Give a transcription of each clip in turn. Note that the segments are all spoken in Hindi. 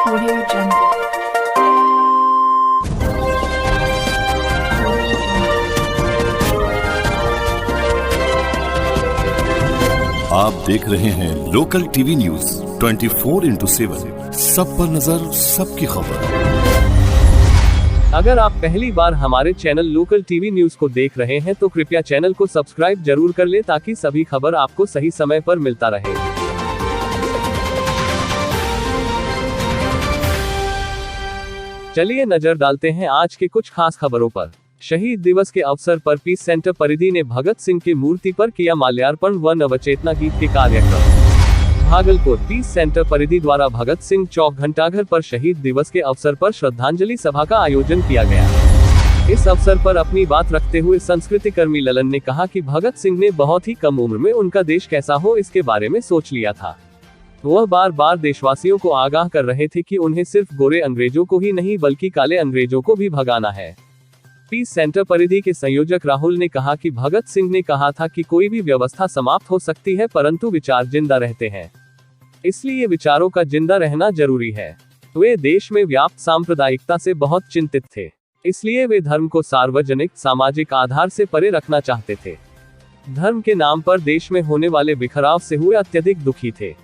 Audio Jungle. आप देख रहे हैं लोकल टीवी न्यूज 24x7, सब पर नजर, सबकी खबर। अगर आप पहली बार हमारे चैनल लोकल टीवी न्यूज को देख रहे हैं तो कृपया चैनल को सब्सक्राइब जरूर कर लें ताकि सभी खबर आपको सही समय पर मिलता रहे। चलिए नजर डालते हैं आज के कुछ खास खबरों पर। शहीद दिवस के अवसर पर पीस सेंटर परिधि ने भगत सिंह की मूर्ति पर किया माल्यार्पण व नवचेतना गीत के कार्यक्रम। भागलपुर पीस सेंटर परिधि द्वारा भगत सिंह चौक घंटाघर पर शहीद दिवस के अवसर पर श्रद्धांजलि सभा का आयोजन किया गया। इस अवसर पर अपनी बात रखते हुए संस्कृति कर्मी ललन ने कहा कि भगत सिंह ने बहुत ही कम उम्र में उनका देश कैसा हो इसके बारे में सोच लिया था। वह बार बार देशवासियों को आगाह कर रहे थे कि उन्हें सिर्फ गोरे अंग्रेजों को ही नहीं बल्कि काले अंग्रेजों को भी भगाना है। पीस सेंटर परिधि के संयोजक राहुल ने कहा कि भगत सिंह ने कहा था कि कोई भी व्यवस्था समाप्त हो सकती है परंतु विचार जिंदा रहते हैं, इसलिए विचारों का जिंदा रहना जरूरी है। वे देश में व्याप्त सांप्रदायिकता से बहुत चिंतित थे, इसलिए वे धर्म को सार्वजनिक सामाजिक आधार से परे रखना चाहते थे। धर्म के नाम पर देश में होने वाले बिखराव से हुए अत्यधिक दुखी थे।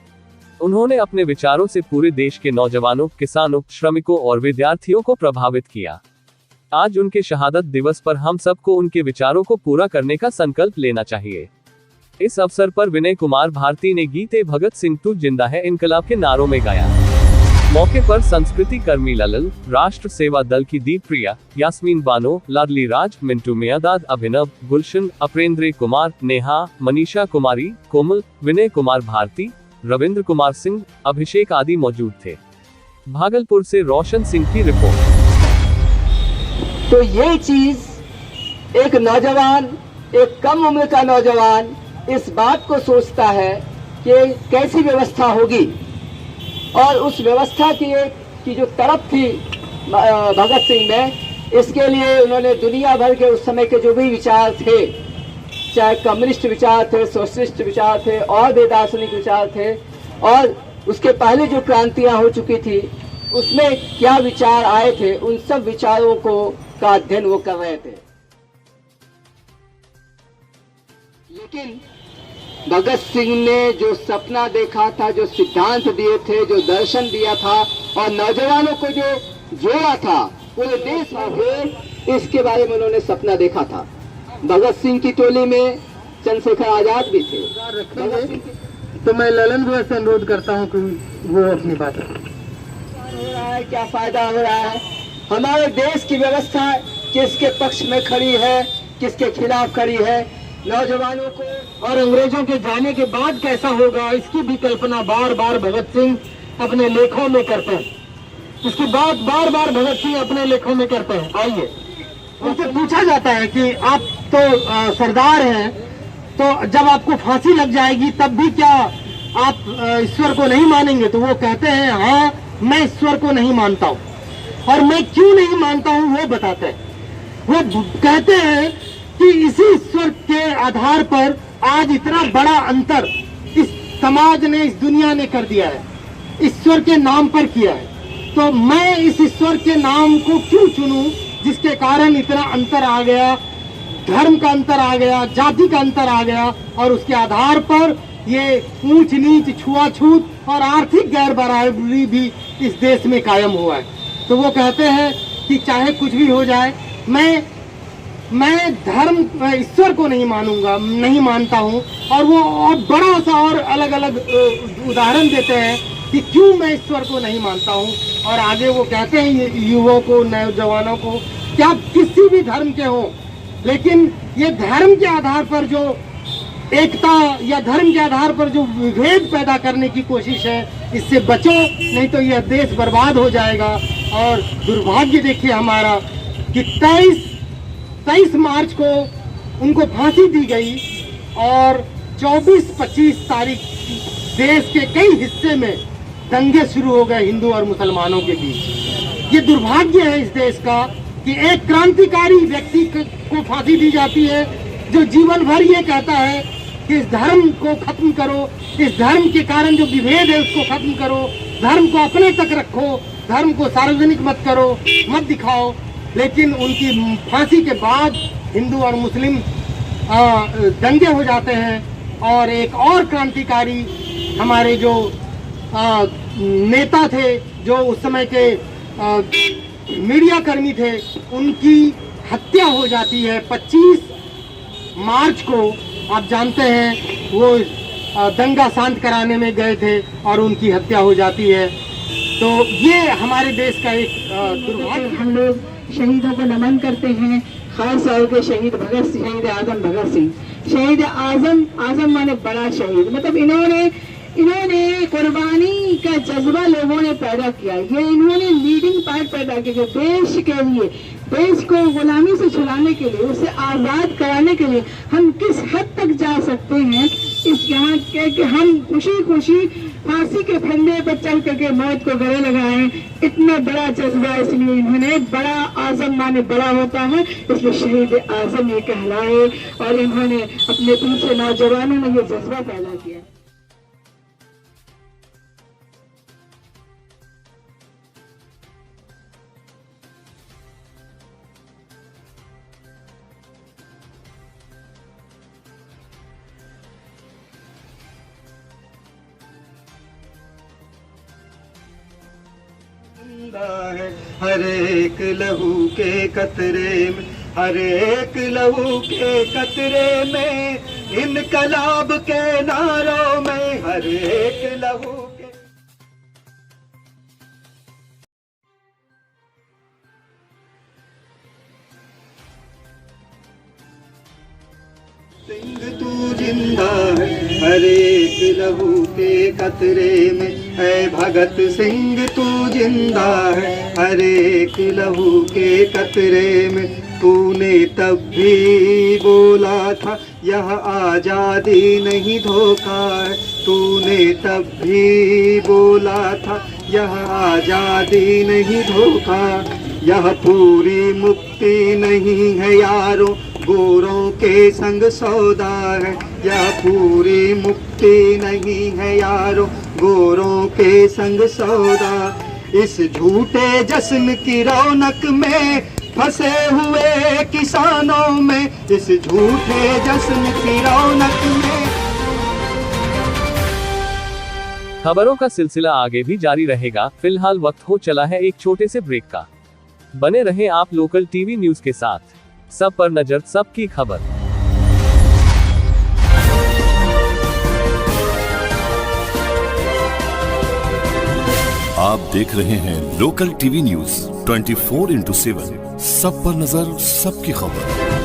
उन्होंने अपने विचारों से पूरे देश के नौजवानों, किसानों, श्रमिकों और विद्यार्थियों को प्रभावित किया। आज उनके शहादत दिवस पर हम सबको उनके विचारों को पूरा करने का संकल्प लेना चाहिए। इस अवसर पर विनय कुमार भारती ने गीत भगत सिंह तू जिंदा है इनकलाब के नारों में गाया। मौके पर संस्कृति कर्मी ललन, राष्ट्र सेवा दल की दीप प्रिया, यास्मीन बानो, लाडली राज, मिंटू मियादाद, अभिनव, गुलशन, अप्रेंद्र कुमार, नेहा, मनीषा कुमारी, कोमल, विनय कुमार भारती, रविंद्र कुमार सिंह, अभिषेक आदि मौजूद थे। भागलपुर से रोशन सिंह की रिपोर्ट। तो ये चीज एक नौजवान, एक कम उम्र का नौजवान इस बात को सोचता है कि कैसी व्यवस्था होगी, और उस व्यवस्था की जो तड़प थी भगत सिंह में, इसके लिए उन्होंने दुनिया भर के उस समय के जो भी विचार थे, चाहे कम्युनिस्ट विचार थे, सोशलिस्ट विचार थे और दार्शनिक विचार थे, और उसके पहले जो क्रांतियां हो चुकी थी उसमें क्या विचार आए थे, उन सब विचारों का अध्ययन वो कर रहे थे। लेकिन भगत सिंह ने जो सपना देखा था, जो सिद्धांत दिए थे, जो दर्शन दिया था और नौजवानों को जो जोड़ा था पूरे देश में, इसके बारे में उन्होंने सपना देखा था। भगत सिंह की टोली में चंद्रशेखर आजाद भी थे। तो मैं ललन भैया से अनुरोध करता हूँ कि वो अपनी बात हो रहा है, क्या फायदा हो रहा है, हमारे देश की व्यवस्था किसके पक्ष में खड़ी है, किसके खिलाफ खड़ी है, नौजवानों को और अंग्रेजों के जाने के बाद कैसा होगा, इसकी भी कल्पना बार बार भगत सिंह अपने लेखों में करते हैं। इसकी बात बार बार भगत सिंह अपने लेखों में करते हैं। आइए, उनसे पूछा जाता है कि आप तो सरदार हैं, तो जब आपको फांसी लग जाएगी तब भी क्या आप ईश्वर को नहीं मानेंगे? तो वो कहते हैं, हाँ मैं ईश्वर को नहीं मानता हूँ, और मैं क्यों नहीं मानता हूँ वो बताते हैं। वो कहते हैं कि इसी ईश्वर के आधार पर आज इतना बड़ा अंतर इस समाज ने, इस दुनिया ने कर दिया है, ईश्वर के नाम पर किया है। तो मैं इस ईश्वर के नाम को क्यों चुनूं जिसके कारण इतना अंतर आ गया, धर्म का अंतर आ गया, जाति का अंतर आ गया, और उसके आधार पर ये ऊंच नीच, छुआछूत और आर्थिक गैर बराबरी भी इस देश में कायम हुआ है। तो वो कहते हैं कि चाहे कुछ भी हो जाए, मैं धर्म ईश्वर को नहीं मानूंगा, नहीं मानता हूँ। और वो और बड़ा सा और अलग अलग उदाहरण देते हैं कि क्यों मैं ईश्वर को नहीं मानता हूँ। और आगे वो कहते हैं युवाओं को, नौजवानों को, कि आप किसी भी धर्म के हो, लेकिन ये धर्म के आधार पर जो एकता या धर्म के आधार पर जो विभेद पैदा करने की कोशिश है, इससे बचो, नहीं तो यह देश बर्बाद हो जाएगा। और दुर्भाग्य देखिए हमारा कि 23 मार्च को उनको फांसी दी गई, और 24-25 तारीख देश के कई हिस्से में दंगे शुरू हो गए हिंदू और मुसलमानों के बीच। ये दुर्भाग्य है इस देश का कि एक क्रांतिकारी व्यक्ति को फांसी दी जाती है जो जीवन भर ये कहता है कि इस धर्म को खत्म करो, इस धर्म के कारण जो विभेद है उसको खत्म करो, धर्म को अपने तक रखो, धर्म को सार्वजनिक मत करो, मत दिखाओ, लेकिन उनकी फांसी के बाद हिंदू और मुस्लिम दंगे हो जाते हैं। और एक और क्रांतिकारी हमारे जो नेता थे, जो उस समय के मीडिया कर्मी थे, उनकी हत्या हो जाती है 25 मार्च को। आप जानते हैं वो दंगा शांत कराने में गए थे और उनकी हत्या हो जाती है। तो ये हमारे देश का एक दुर्भाग्य। हम लोग शहीदों को नमन करते हैं, खास तौर पे शहीद भगत सिंह, शहीद आजम भगत सिंह। शहीद आजम माने बड़ा शहीद, मतलब इन्होंने कुर्बानी का जज्बा लोगों ने पैदा किया। ये इन्होंने लीडिंग पार्ट पैदा किया देश के लिए, देश को गुलामी से छुड़ाने के लिए, उसे आजाद कराने के लिए। हम किस हद तक जा सकते हैं इस यहाँ के कि हम खुशी खुशी फांसी के फंदे पर चल करके मौत को गले लगाएं। इतना बड़ा जज्बा, इसलिए इन्होंने बड़ा आजम माने बड़ा होता है, इसलिए शहीद आजम ये कहलाए। और इन्होंने अपने पीछे नौजवानों में ये जज्बा पैदा किया। हर एक लहू के कतरे में, हर एक लहू के कतरे में, इनकलाब के नारों में, हर एक लहू के। सिंह तू जिंदा है हर एक लहू के कतरे में, है भगत सिंह तू जिंदा है हर एक लहू के कतरे में। तूने तब भी बोला था यह आजादी नहीं धोखा है, तूने तब भी बोला था यह आजादी नहीं धोखा। यह पूरी मुक्ति नहीं है यारों, गोरों के संग सौदा है। यह पूरी मुक्ति नहीं है यारों, गोरों के संग सौदा। इस झूठे जश्न की रौनक में फंसे हुए किसानों में, इस झूठे जश्न की रौनक में। खबरों का सिलसिला आगे भी जारी रहेगा। फिलहाल वक्त हो चला है एक छोटे से ब्रेक का। बने रहें आप लोकल टीवी न्यूज के साथ। सब पर नजर, सबकी खबर। आप देख रहे हैं लोकल टीवी न्यूज 24x7। सब पर नजर, सबकी खबर।